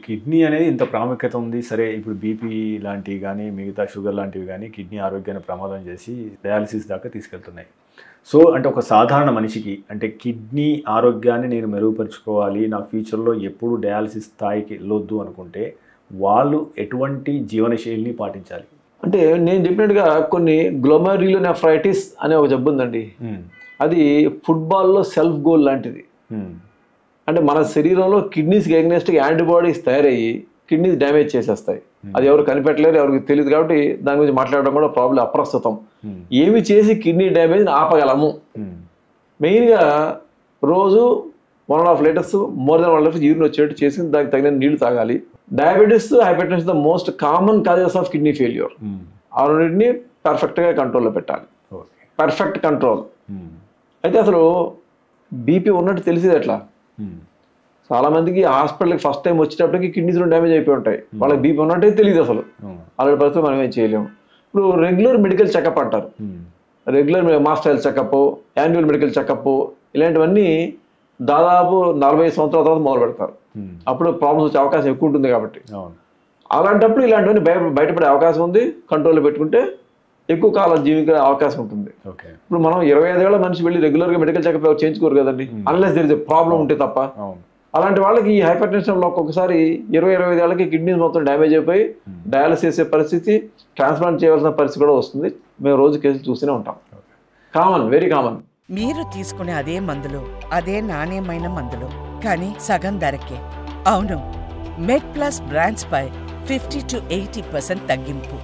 Kidney అనేది ఇంత ప్రాముఖ్యత ఉంది. సరే ఇప్పుడు బీపీ లాంటివి గానీ, మిగతా షుగర్ లాంటివి గానీ కిడ్నీ ఆరోగ్యాన్ని ప్రమాదం చేసి డయాలిసిస్ దాకా తీసుకెళ్తున్నాయి. సో అంటే ఒక సాధారణ మనిషికి అంటే కిడ్నీ ఆరోగ్యాన్ని నేను మెరుగుపరుచుకోవాలి, నా ఫ్యూచర్‌లో ఎప్పుడు డయాలిసిస్ స్థాయికి వెళ్ళొద్దు అనుకుంటే వాళ్ళు ఎటువంటి జీవనశైలిని పాటించాలి? అంటే నేను చెప్పినట్టుగా కొన్ని గ్లోమెరులోనెఫ్రైటిస్ అనే ఒక జబ్బు ఉందండి. అది ఫుట్బాల్‌లో సెల్ఫ్ గోల్ లాంటిది. అంటే మన శరీరంలో కిడ్నీస్కి ఎగ్నెస్ట్గా యాంటీబాడీస్ తయారయ్యి కిడ్నీస్ డ్యామేజ్ చేసేస్తాయి. అది ఎవరు కనిపెట్టలేరు, ఎవరికి తెలియదు. కాబట్టి దాని గురించి మాట్లాడడం కూడా ప్రాబ్లం అప్రస్తుతం. ఏమి చేసి కిడ్నీ డ్యామేజ్ ఆపగలము? మెయిన్గా రోజు 1.5 liters more than 1 liters urine వచ్చేట్టు చేసి దానికి తగిన నీళ్లు తాగాలి. Diabetes, hypertension the most common causes of kidney failure. ఆ రెండింటిని పర్ఫెక్ట్గా కంట్రోల్లో పెట్టాలి. Perfect control. అయితే అసలు బీపీ ఉన్నట్టు తెలిసేది ఎట్లా? చాలా మందికి హాస్పిటల్కి ఫస్ట్ టైం వచ్చేటప్పటికి కిడ్నీస్లో డ్యామేజ్ అయిపోయి ఉంటాయి. వాళ్ళకి బీపీ ఉన్నట్టే తెలియదు అసలు. అలాంటి పరిస్థితి మనం ఏం చేయలేము. ఇప్పుడు రెగ్యులర్ మెడికల్ చెకప్ అంటారు. Regular master health checkup, annual medical checkup, ఇలాంటివన్నీ దాదాపు 40 సంవత్సరాల తర్వాత మొదలు పెడతారు. అప్పుడు ప్రాబ్లమ్స్ వచ్చే అవకాశం ఎక్కువ ఉంటుంది కాబట్టి. అలాంటప్పుడు ఇలాంటివన్నీ బయటపడే అవకాశం ఉంది. కంట్రోల్లో పెట్టుకుంటే ఎక్కువ కాలం జీవించే అవకాశం ఉంటుంది. ఇప్పుడు మనం 25 ఏళ్ల మనిషి వెళ్ళి రెగ్యులర్గా మెడికల్ చెకప్ చేయించుకోరు కదండి, unless there is a problem ఉంటే తప్ప. అలాంటి వాళ్ళకి ఈ హైపర్ టెన్షన్లో ఒక్కొక్కసారి 20-25 ఏళ్ళకి కిడ్నీస్ మొత్తం డ్యామేజ్ అయిపోయి డయాలసిస్ చేసే పరిస్థితి, ట్రాన్స్ప్లాంట్ చేయవలసిన పరిస్థితి కూడా వస్తుంది. మేము రోజు కేసులు చూస్తూనే ఉంటాం. Common, very common. మీరు తీసుకునే అదే మందులు, అదే నాణ్యమైన మందులు, కానీ సగం ధరకే. అవును, మెడ్ ప్లస్ బ్రాండ్స్ పై 50 to 80% తగ్గింపు.